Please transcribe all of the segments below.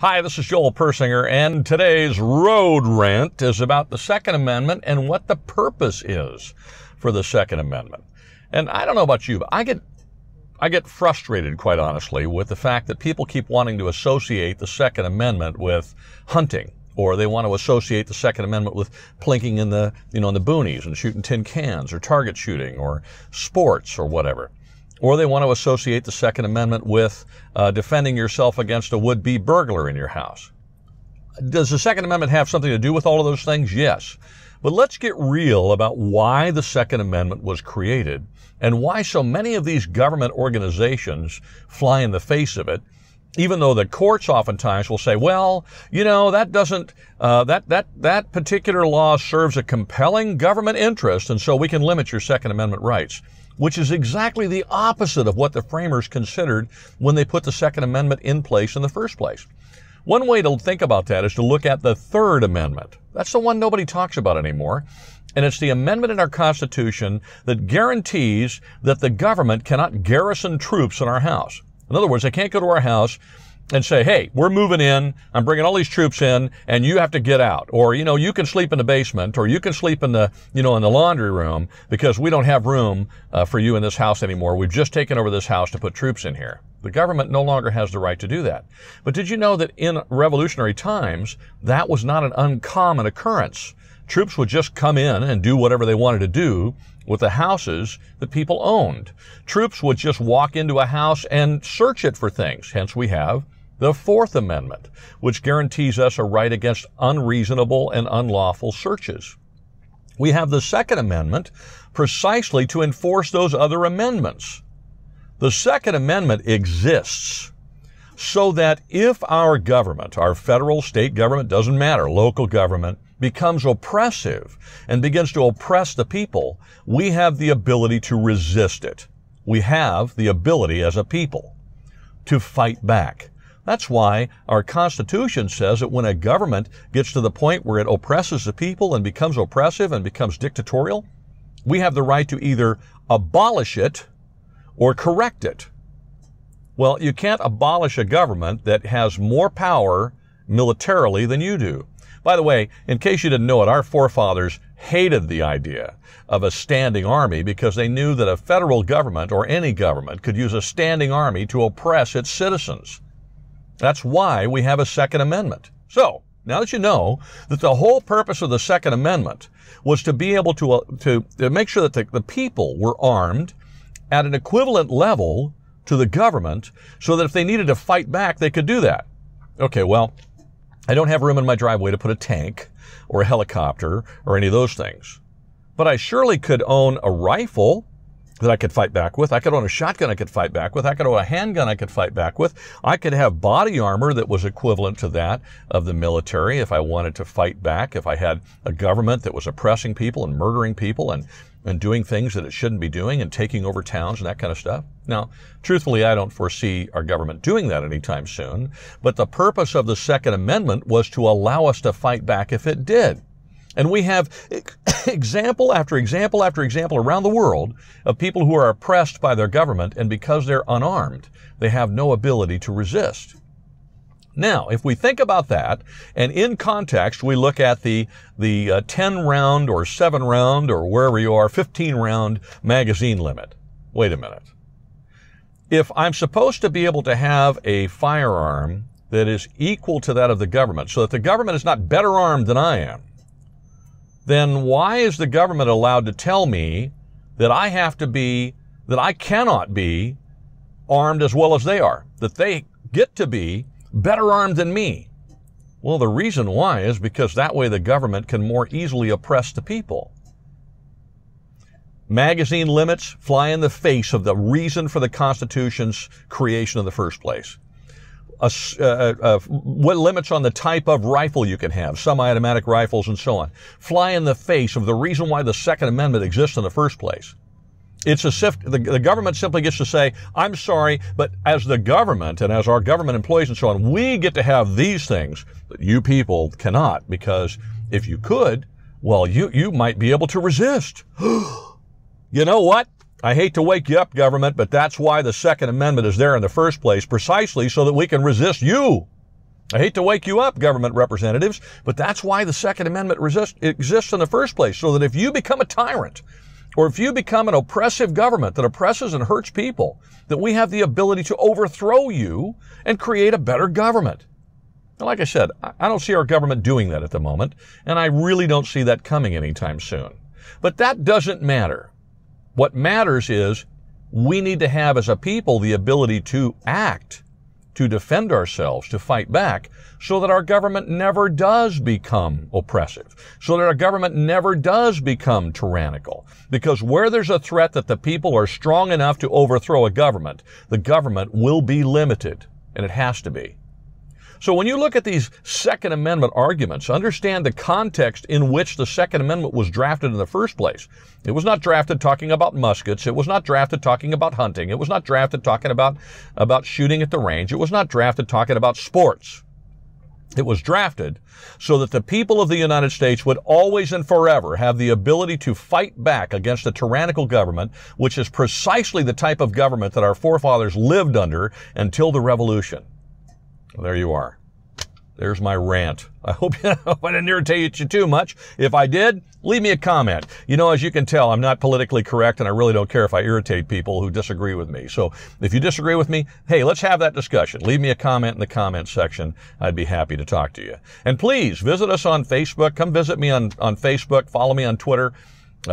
Hi, this is Joel Persinger, and today's road rant is about the Second Amendment and what the purpose is for the Second Amendment. And I don't know about you, but I get frustrated, quite honestly, with the fact that people keep wanting to associate the Second Amendment with hunting, or they want to associate the Second Amendment with plinking in the, in the boonies and shooting tin cans, or target shooting, or sports, or whatever. Or they want to associate the Second Amendment with defending yourself against a would-be burglar in your house. Does the Second Amendment have something to do with all of those things? Yes. But let's get real about why the Second Amendment was created and why so many of these government organizations fly in the face of it, even though the courts oftentimes will say, well, that doesn't, that particular law serves a compelling government interest, and so we can limit your Second Amendment rights, which is exactly the opposite of what the framers considered when they put the Second Amendment in place in the first place. One way to think about that is to look at the Third Amendment. That's the one nobody talks about anymore. And it's the amendment in our Constitution that guarantees that the government cannot garrison troops in our house. In other words, they can't go to our house and say, hey, we're moving in, I'm bringing all these troops in, and you have to get out. Or, you can sleep in the basement, or you can sleep in the, in the laundry room, because we don't have room for you in this house anymore. We've just taken over this house to put troops in here. The government no longer has the right to do that. But did you know that in revolutionary times, that was not an uncommon occurrence? Troops would just come in and do whatever they wanted to do with the houses that people owned. Troops would just walk into a house and search it for things. Hence we have the Fourth Amendment, which guarantees us a right against unreasonable and unlawful searches. We have the Second Amendment precisely to enforce those other amendments. The Second Amendment exists so that if our government, our federal, state government, doesn't matter, local government, becomes oppressive and begins to oppress the people, we have the ability to resist it. We have the ability as a people to fight back. That's why our Constitution says that when a government gets to the point where it oppresses the people and becomes oppressive and becomes dictatorial, we have the right to either abolish it or correct it. Well, you can't abolish a government that has more power militarily than you do. By the way, in case you didn't know it, our forefathers hated the idea of a standing army because they knew that a federal government or any government could use a standing army to oppress its citizens. That's why we have a Second Amendment. So, now that you know that the whole purpose of the Second Amendment was to be able to make sure that the people were armed at an equivalent level to the government so that if they needed to fight back, they could do that. Okay, well, I don't have room in my driveway to put a tank or a helicopter or any of those things. But I surely could own a rifle that I could fight back with. I could own a shotgun I could fight back with. I could own a handgun I could fight back with. I could have body armor that was equivalent to that of the military if I wanted to fight back, if I had a government that was oppressing people and murdering people and doing things that it shouldn't be doing and taking over towns and that kind of stuff. Now, truthfully, I don't foresee our government doing that anytime soon, but the purpose of the Second Amendment was to allow us to fight back if it did. And we have example after example after example around the world of people who are oppressed by their government, and because they're unarmed, they have no ability to resist. Now, if we think about that, and in context, we look at the 10-round or 7-round or wherever you are, 15-round magazine limit. Wait a minute. If I'm supposed to be able to have a firearm that is equal to that of the government, so that the government is not better armed than I am, then why is the government allowed to tell me that I cannot be armed as well as they are, that they get to be better armed than me? Well, the reason why is because that way the government can more easily oppress the people. Magazine limits fly in the face of the reason for the Constitution's creation in the first place. What limits on the type of rifle you can have, semi-automatic rifles and so on, fly in the face of the reason why the Second Amendment exists in the first place. It's as if the government simply gets to say, I'm sorry, but as the government and as our government employees and so on, we get to have these things that you people cannot, because if you could, well, you might be able to resist. You know what? I hate to wake you up, government, but that's why the Second Amendment is there in the first place, precisely so that we can resist you. I hate to wake you up, government representatives, but that's why the Second Amendment exists in the first place, so that if you become a tyrant, or if you become an oppressive government that oppresses and hurts people, that we have the ability to overthrow you and create a better government. Now, like I said, I don't see our government doing that at the moment, and I really don't see that coming anytime soon. But that doesn't matter. What matters is we need to have as a people the ability to act, to defend ourselves, to fight back, so that our government never does become oppressive, so that our government never does become tyrannical. Because where there's a threat that the people are strong enough to overthrow a government, the government will be limited, and it has to be. So when you look at these Second Amendment arguments, understand the context in which the Second Amendment was drafted in the first place. It was not drafted talking about muskets. It was not drafted talking about hunting. It was not drafted talking about shooting at the range. It was not drafted talking about sports. It was drafted so that the people of the United States would always and forever have the ability to fight back against a tyrannical government, which is precisely the type of government that our forefathers lived under until the Revolution. Well, there you are. There's my rant. I hope I didn't irritate you too much. If I did, leave me a comment. You know, as you can tell, I'm not politically correct, and I really don't care if I irritate people who disagree with me. So if you disagree with me, hey, let's have that discussion. Leave me a comment in the comment section. I'd be happy to talk to you. And please visit us on Facebook. Come visit me on Facebook. Follow me on Twitter.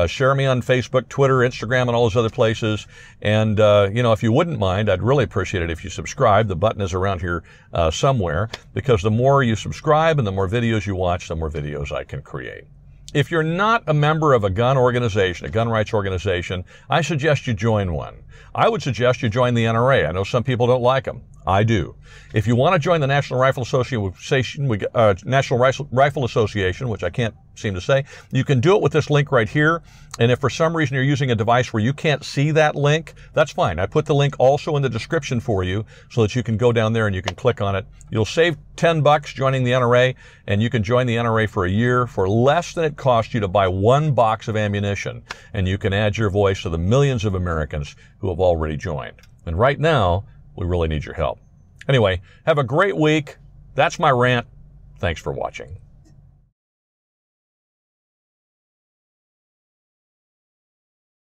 Share me on Facebook, Twitter, Instagram, and all those other places. And, you know, if you wouldn't mind, I'd really appreciate it if you subscribe. The button is around here somewhere, because the more you subscribe and the more videos you watch, the more videos I can create. If you're not a member of a gun organization, a gun rights organization, I suggest you join one. I would suggest you join the NRA. I know some people don't like them. I do. If you want to join the National Rifle Association, which I can't seem to say, you can do it with this link right here. And if for some reason you're using a device where you can't see that link, that's fine. I put the link also in the description for you so that you can go down there and you can click on it. You'll save $10 joining the NRA, and you can join the NRA for a year for less than it costs you to buy one box of ammunition. And you can add your voice to the millions of Americans who have already joined. And right now, we really need your help. Anyway, have a great week. That's my rant. Thanks for watching.